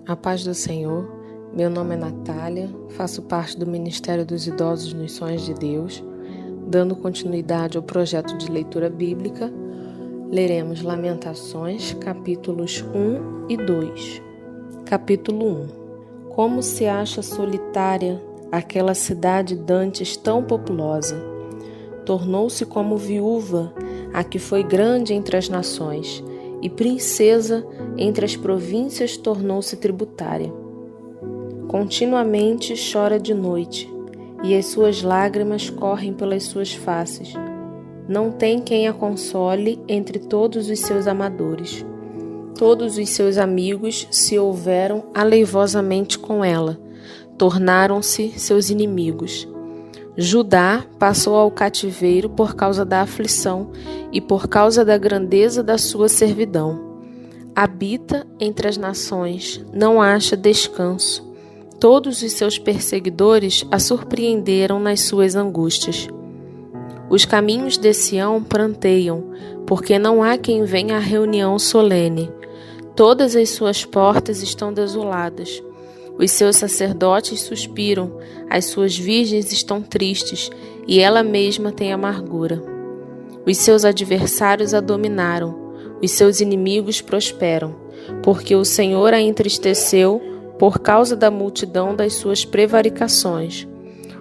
A paz do Senhor, meu nome é Natália, faço parte do Ministério dos Idosos nos Sonhos de Deus. Dando continuidade ao projeto de leitura bíblica, leremos Lamentações, capítulos 1 e 2. Capítulo 1. Como se acha solitária aquela cidade dantes tão populosa? Tornou-se como viúva a que foi grande entre as nações, e princesa entre as províncias tornou-se tributária. Continuamente chora de noite, e as suas lágrimas correm pelas suas faces. Não tem quem a console entre todos os seus amadores. Todos os seus amigos se houveram aleivosamente com ela, tornaram-se seus inimigos. Judá passou ao cativeiro por causa da aflição e por causa da grandeza da sua servidão. Habita entre as nações, não acha descanso. Todos os seus perseguidores a surpreenderam nas suas angústias. Os caminhos de Sião pranteiam, porque não há quem venha à reunião solene. Todas as suas portas estão desoladas. Os seus sacerdotes suspiram, as suas virgens estão tristes, e ela mesma tem amargura. Os seus adversários a dominaram, os seus inimigos prosperam, porque o Senhor a entristeceu por causa da multidão das suas prevaricações.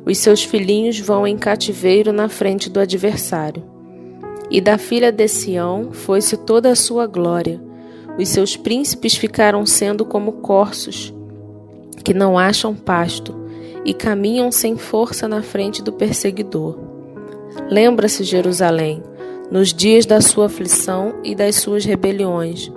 Os seus filhinhos vão em cativeiro na frente do adversário. E da filha de Sião foi-se toda a sua glória. Os seus príncipes ficaram sendo como corços, que não acham pasto, e caminham sem força na frente do perseguidor. Lembra-se, Jerusalém, nos dias da sua aflição e das suas rebeliões,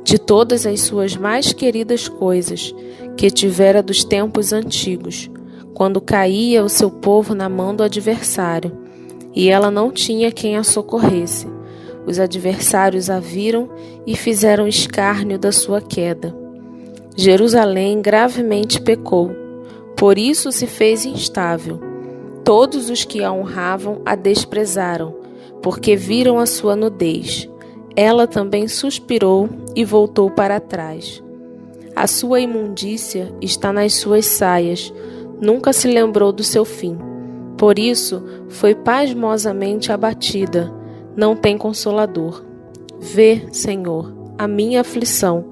de todas as suas mais queridas coisas, que tivera dos tempos antigos, quando caía o seu povo na mão do adversário, e ela não tinha quem a socorresse. Os adversários a viram e fizeram escárnio da sua queda. Jerusalém gravemente pecou, por isso se fez instável. Todos os que a honravam a desprezaram, porque viram a sua nudez. Ela também suspirou e voltou para trás. A sua imundícia está nas suas saias, nunca se lembrou do seu fim. Por isso foi pasmosamente abatida, não tem consolador. Vê, Senhor, a minha aflição,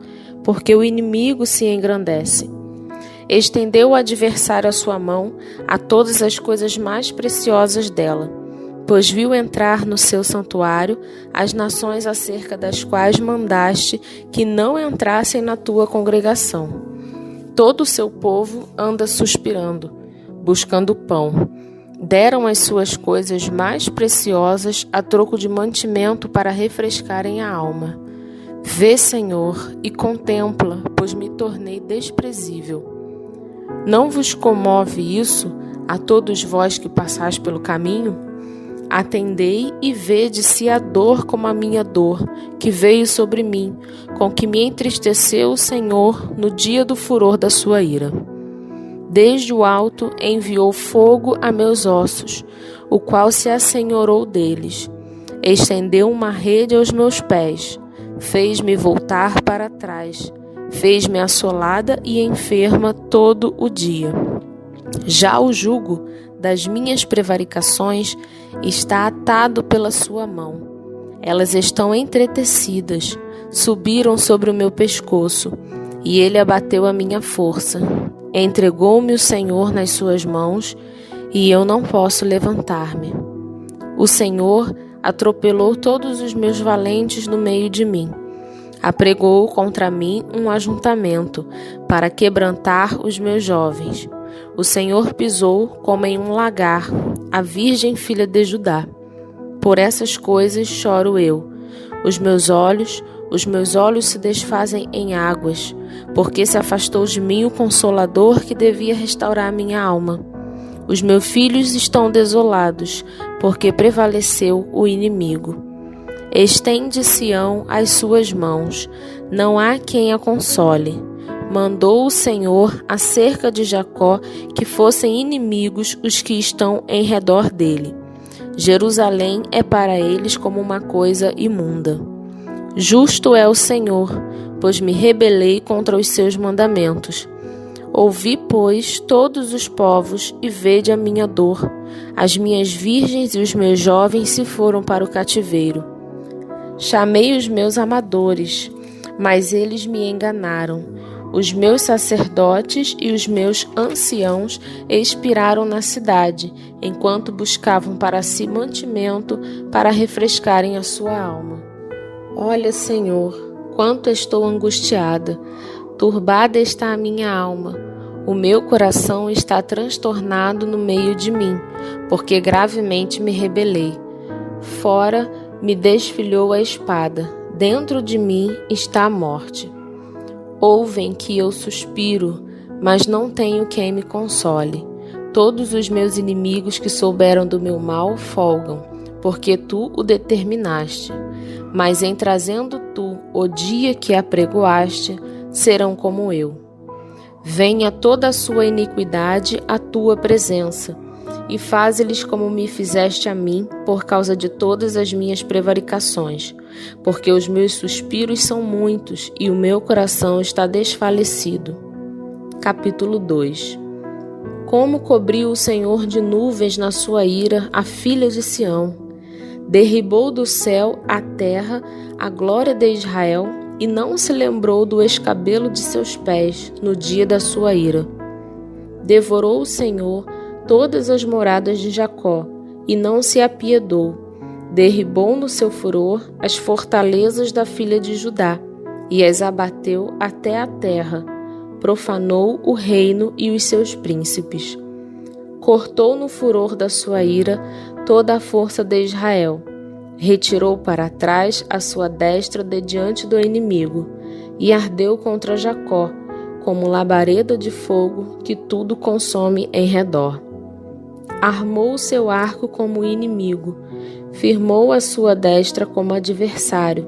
porque o inimigo se engrandece. Estendeu o adversário a sua mão a todas as coisas mais preciosas dela, pois viu entrar no seu santuário as nações acerca das quais mandaste que não entrassem na tua congregação. Todo o seu povo anda suspirando, buscando pão. Deram as suas coisas mais preciosas a troco de mantimento para refrescarem a alma. Vê, Senhor, e contempla, pois me tornei desprezível. Não vos comove isso a todos vós que passais pelo caminho? Atendei e vede se a dor como a minha dor, que veio sobre mim, com que me entristeceu o Senhor no dia do furor da sua ira. Desde o alto enviou fogo a meus ossos, o qual se assenhorou deles. Estendeu uma rede aos meus pés, fez-me voltar para trás, fez-me assolada e enferma todo o dia. Já o jugo das minhas prevaricações está atado pela sua mão. Elas estão entretecidas, subiram sobre o meu pescoço, e ele abateu a minha força. Entregou-me o Senhor nas suas mãos, e eu não posso levantar-me. O Senhor atropelou todos os meus valentes no meio de mim. Apregou contra mim um ajuntamento, para quebrantar os meus jovens. O Senhor pisou como em um lagar a virgem filha de Judá. Por essas coisas choro eu. Os meus olhos se desfazem em águas, porque se afastou de mim o Consolador que devia restaurar minha alma. Os meus filhos estão desolados, porque prevaleceu o inimigo. Estende Sião as suas mãos, não há quem a console. Mandou o Senhor acerca de Jacó que fossem inimigos os que estão em redor dele. Jerusalém é para eles como uma coisa imunda. Justo é o Senhor, pois me rebelei contra os seus mandamentos. Ouvi, pois, todos os povos, e vede a minha dor. As minhas virgens e os meus jovens se foram para o cativeiro. Chamei os meus amadores, mas eles me enganaram. Os meus sacerdotes e os meus anciãos expiraram na cidade, enquanto buscavam para si mantimento para refrescarem a sua alma. Olha, Senhor, quanto estou angustiada. Turbada está a minha alma. O meu coração está transtornado no meio de mim, porque gravemente me rebelei. Fora me desfilhou a espada, dentro de mim está a morte. Ouvem que eu suspiro, mas não tenho quem me console. Todos os meus inimigos que souberam do meu mal folgam, porque tu o determinaste. Mas em trazendo tu o dia que apregoaste, serão como eu. Venha toda a sua iniquidade à tua presença, e faze-lhes como me fizeste a mim, por causa de todas as minhas prevaricações, porque os meus suspiros são muitos, e o meu coração está desfalecido. Capítulo 2. Como cobriu o Senhor de nuvens na sua ira a filha de Sião, derribou do céu à terra a glória de Israel, e não se lembrou do escabelo de seus pés no dia da sua ira. Devorou o Senhor todas as moradas de Jacó, e não se apiedou. Derribou no seu furor as fortalezas da filha de Judá, e as abateu até a terra. Profanou o reino e os seus príncipes. Cortou no furor da sua ira toda a força de Israel. Retirou para trás a sua destra de diante do inimigo, e ardeu contra Jacó, como labareda de fogo que tudo consome em redor. Armou o seu arco como inimigo, firmou a sua destra como adversário,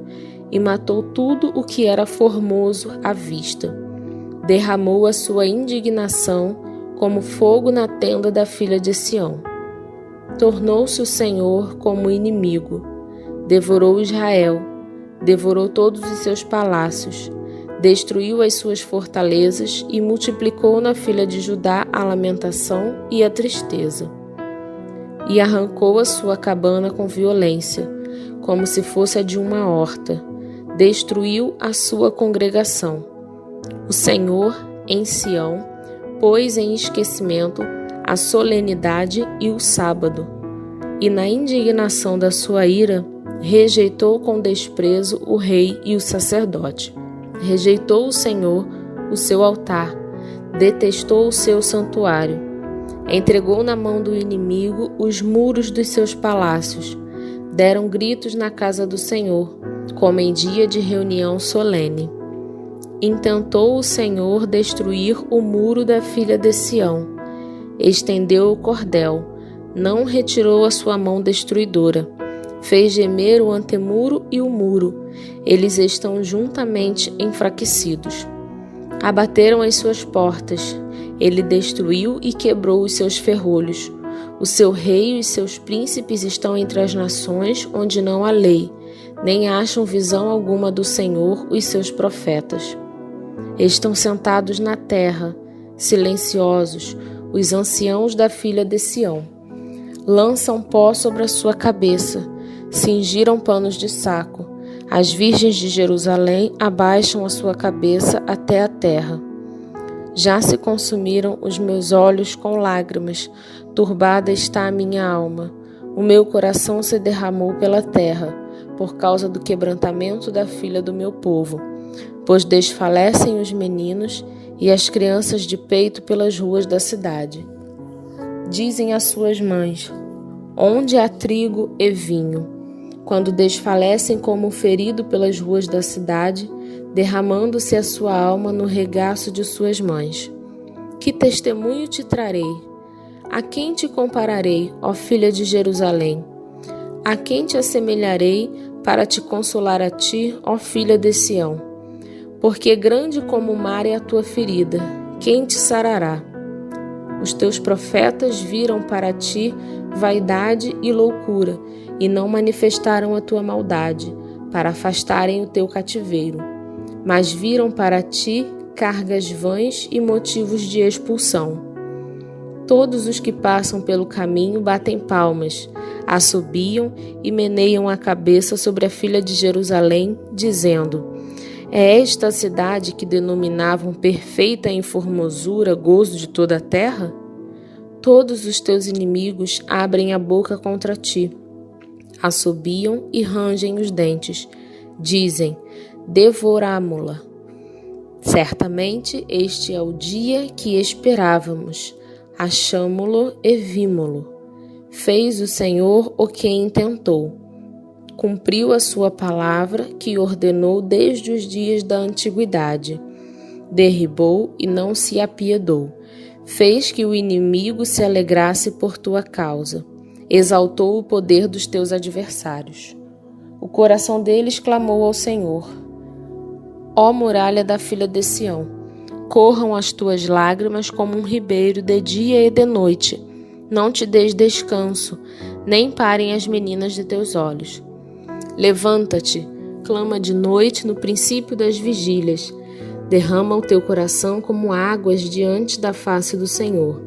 e matou tudo o que era formoso à vista. Derramou a sua indignação como fogo na tenda da filha de Sião. Tornou-se o Senhor como inimigo. Devorou Israel, devorou todos os seus palácios, destruiu as suas fortalezas e multiplicou na filha de Judá a lamentação e a tristeza. E arrancou a sua cabana com violência, como se fosse a de uma horta, destruiu a sua congregação. O Senhor, em Sião, pôs em esquecimento a solenidade e o sábado, e na indignação da sua ira, rejeitou com desprezo o rei e o sacerdote. Rejeitou o Senhor o seu altar, detestou o seu santuário. Entregou na mão do inimigo os muros dos seus palácios. Deram gritos na casa do Senhor, como em dia de reunião solene. Intentou o Senhor destruir o muro da filha de Sião. Estendeu o cordel, não retirou a sua mão destruidora. Fez gemer o antemuro e o muro, eles estão juntamente enfraquecidos. Abateram as suas portas, ele destruiu e quebrou os seus ferrolhos. O seu rei e os seus príncipes estão entre as nações onde não há lei, nem acham visão alguma do Senhor os seus profetas. Estão sentados na terra, silenciosos, os anciãos da filha de Sião. Lançam pó sobre a sua cabeça, cingiram panos de saco. As virgens de Jerusalém abaixam a sua cabeça até a terra. Já se consumiram os meus olhos com lágrimas, turbada está a minha alma. O meu coração se derramou pela terra, por causa do quebrantamento da filha do meu povo, pois desfalecem os meninos e as crianças de peito pelas ruas da cidade. Dizem às suas mães: onde há trigo e vinho? Quando desfalecem como ferido pelas ruas da cidade, derramando-se a sua alma no regaço de suas mães. Que testemunho te trarei? A quem te compararei, ó filha de Jerusalém? A quem te assemelharei para te consolar a ti, ó filha de Sião? Porque grande como o mar é a tua ferida, quem te sarará? Os teus profetas viram para ti vaidade e loucura, e não manifestaram a tua maldade, para afastarem o teu cativeiro. mas viram para ti cargas vãs e motivos de expulsão. Todos os que passam pelo caminho batem palmas, assobiam e meneiam a cabeça sobre a filha de Jerusalém, dizendo: é esta a cidade que denominavam perfeita em formosura, gozo de toda a terra? Todos os teus inimigos abrem a boca contra ti, assobiam e rangem os dentes, dizem: devoramo-la. Certamente este é o dia que esperávamos, achamo-lo e vimo-lo. Fez o Senhor o que intentou. Cumpriu a sua palavra que ordenou desde os dias da antiguidade. Derribou e não se apiedou. Fez que o inimigo se alegrasse por tua causa. Exaltou o poder dos teus adversários. O coração deles clamou ao Senhor. Ó muralha da filha de Sião, corram as tuas lágrimas como um ribeiro de dia e de noite. Não te des descanso, nem parem as meninas de teus olhos. Levanta-te, clama de noite no princípio das vigílias. Derrama o teu coração como águas diante da face do Senhor.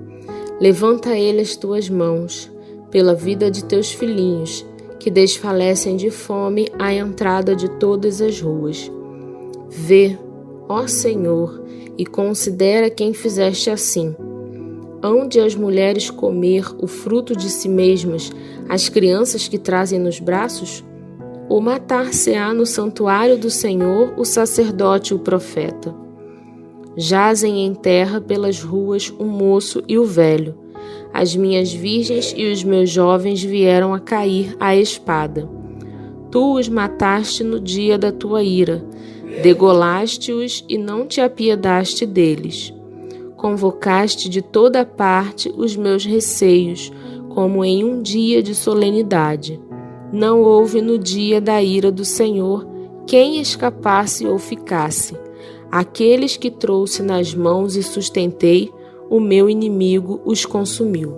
Levanta a ele as tuas mãos, pela vida de teus filhinhos, que desfalecem de fome à entrada de todas as ruas. Vê, ó Senhor, e considera quem fizeste assim. Hão de as mulheres comer o fruto de si mesmas, as crianças que trazem nos braços? Ou matar-se-á no santuário do Senhor o sacerdote e o profeta? Jazem em terra pelas ruas o moço e o velho. As minhas virgens e os meus jovens vieram a cair à espada. Tu os mataste no dia da tua ira, degolaste-os e não te apiedaste deles. Convocaste de toda parte os meus receios, como em um dia de solenidade. Não houve no dia da ira do Senhor quem escapasse ou ficasse. Aqueles que trouxe nas mãos e sustentei, o meu inimigo os consumiu.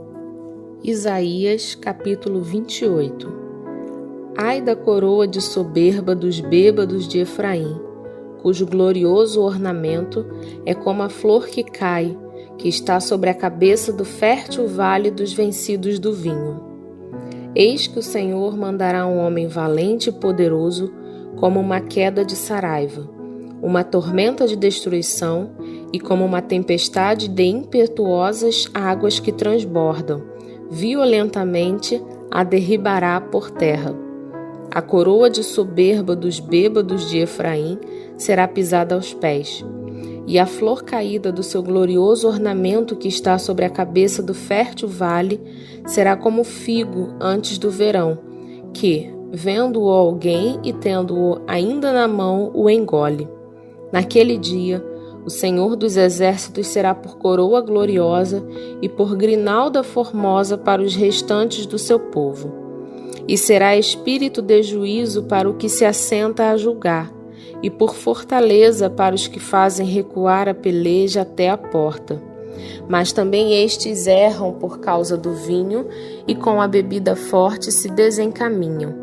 Isaías, capítulo 28. Ai da coroa de soberba dos bêbados de Efraim, cujo glorioso ornamento é como a flor que cai, que está sobre a cabeça do fértil vale dos vencidos do vinho. Eis que o Senhor mandará um homem valente e poderoso, como uma queda de saraiva, uma tormenta de destruição e como uma tempestade de impetuosas águas que transbordam, violentamente a derribará por terra. A coroa de soberba dos bêbados de Efraim será pisada aos pés, e a flor caída do seu glorioso ornamento que está sobre a cabeça do fértil vale será como figo antes do verão, que, vendo-o alguém e tendo-o ainda na mão, o engole. Naquele dia, o Senhor dos Exércitos será por coroa gloriosa e por grinalda formosa para os restantes do seu povo. E será espírito de juízo para o que se assenta a julgar, e por fortaleza para os que fazem recuar a peleja até a porta. Mas também estes erram por causa do vinho, e com a bebida forte se desencaminham.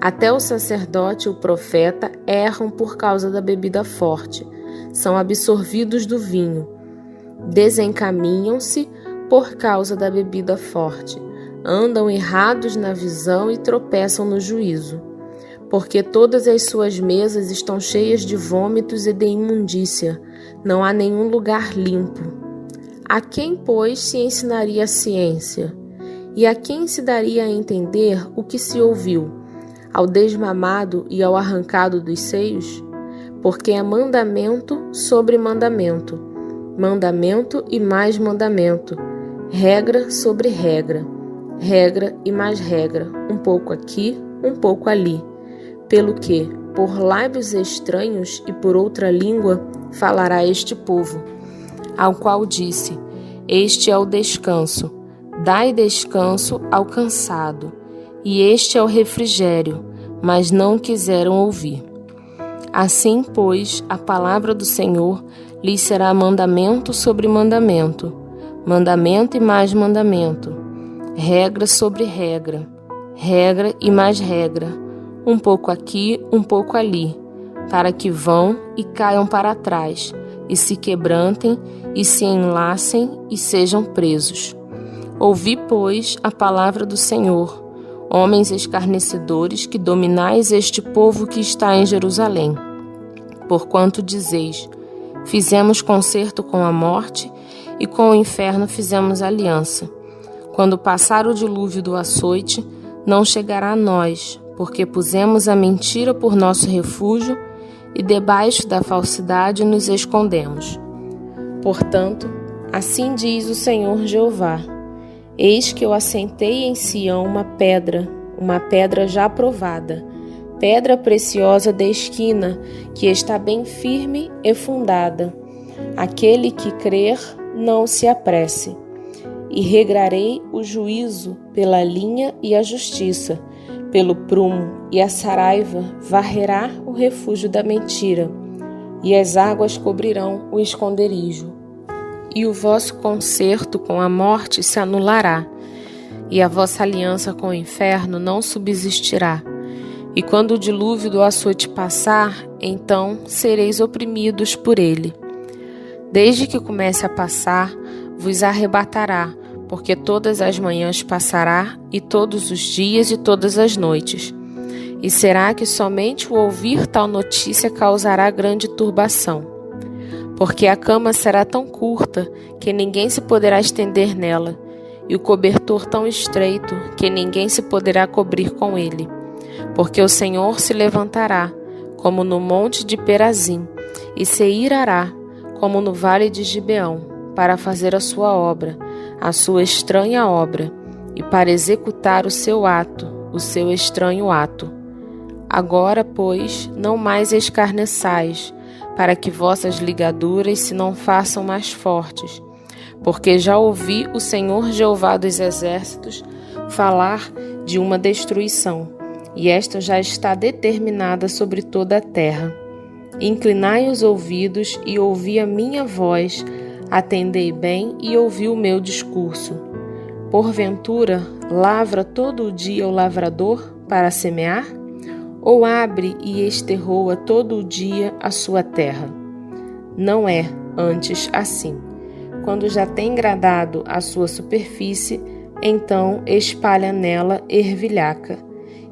Até o sacerdote e o profeta erram por causa da bebida forte, são absorvidos do vinho. Desencaminham-se por causa da bebida forte, andam errados na visão e tropeçam no juízo. Porque todas as suas mesas estão cheias de vômitos e de imundícia, não há nenhum lugar limpo. A quem, pois, se ensinaria a ciência? E a quem se daria a entender o que se ouviu? Ao desmamado e ao arrancado dos seios? Porque é mandamento sobre mandamento, mandamento e mais mandamento, regra sobre regra, regra e mais regra, um pouco aqui, um pouco ali. Pelo que, por lábios estranhos e por outra língua, falará este povo, ao qual disse: este é o descanso, dai descanso ao cansado, e este é o refrigério, mas não quiseram ouvir. Assim, pois, a palavra do Senhor lhes será mandamento sobre mandamento, mandamento e mais mandamento, regra sobre regra, regra e mais regra, um pouco aqui, um pouco ali, para que vão e caiam para trás, e se quebrantem, e se enlacem, e sejam presos. Ouvi, pois, a palavra do Senhor, homens escarnecedores, que dominais este povo que está em Jerusalém. Porquanto dizeis, fizemos concerto com a morte, e com o inferno fizemos aliança. Quando passar o dilúvio do açoite, não chegará a nós, porque pusemos a mentira por nosso refúgio, e debaixo da falsidade nos escondemos. Portanto, assim diz o Senhor Jeová: eis que eu assentei em Sião uma pedra já provada, pedra preciosa de esquina, que está bem firme e fundada. Aquele que crer, não se apresse. E regrarei o juízo pela linha e a justiça, pelo prumo e a saraiva varrerá o refúgio da mentira, e as águas cobrirão o esconderijo. E o vosso concerto com a morte se anulará, e a vossa aliança com o inferno não subsistirá. E quando o dilúvio do açoite passar, então sereis oprimidos por ele. Desde que comece a passar, vos arrebatará, porque todas as manhãs passará, e todos os dias e todas as noites. E será que somente o ouvir tal notícia causará grande turbação? Porque a cama será tão curta que ninguém se poderá estender nela, e o cobertor tão estreito que ninguém se poderá cobrir com ele. Porque o Senhor se levantará, como no monte de Perazim, e se irará, como no vale de Gibeão, para fazer a sua obra, a sua estranha obra, e para executar o seu ato, o seu estranho ato. Agora, pois, não mais escarneçais, para que vossas ligaduras se não façam mais fortes, porque já ouvi o Senhor Jeová dos Exércitos falar de uma destruição, e esta já está determinada sobre toda a terra. Inclinai os ouvidos e ouvi a minha voz, atendei bem e ouvi o meu discurso. Porventura, lavra todo o dia o lavrador para semear? Ou abre e esterroa todo o dia a sua terra? Não é, antes, assim. Quando já tem gradado a sua superfície, então espalha nela ervilhaca,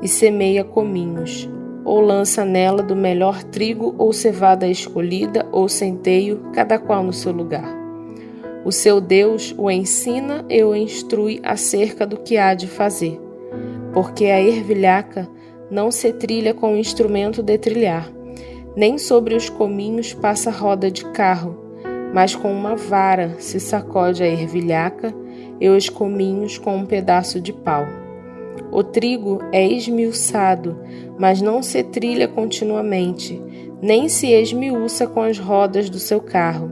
e semeia cominhos, ou lança nela do melhor trigo ou cevada escolhida ou centeio, cada qual no seu lugar. O seu Deus o ensina e o instrui acerca do que há de fazer, porque a ervilhaca não se trilha com instrumento de trilhar, nem sobre os cominhos passa roda de carro, mas com uma vara se sacode a ervilhaca e os cominhos com um pedaço de pau. O trigo é esmiuçado, mas não se trilha continuamente, nem se esmiuça com as rodas do seu carro,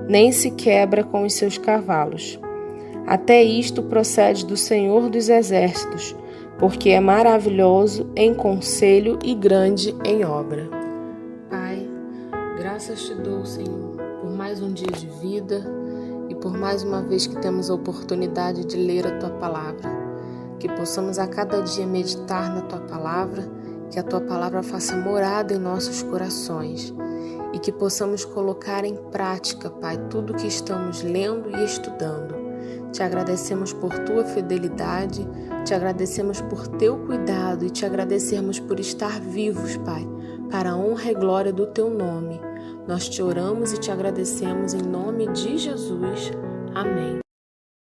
nem se quebra com os seus cavalos. Até isto procede do Senhor dos Exércitos, porque é maravilhoso em conselho e grande em obra. Pai, graças te dou, Senhor, por mais um dia de vida e por mais uma vez que temos a oportunidade de ler a Tua Palavra. Que possamos a cada dia meditar na Tua Palavra, que a Tua Palavra faça morada em nossos corações e que possamos colocar em prática, Pai, tudo que estamos lendo e estudando. Te agradecemos por Tua fidelidade, te agradecemos por Teu cuidado e te agradecemos por estar vivos, Pai, para a honra e glória do Teu nome. Nós te oramos e te agradecemos em nome de Jesus. Amém.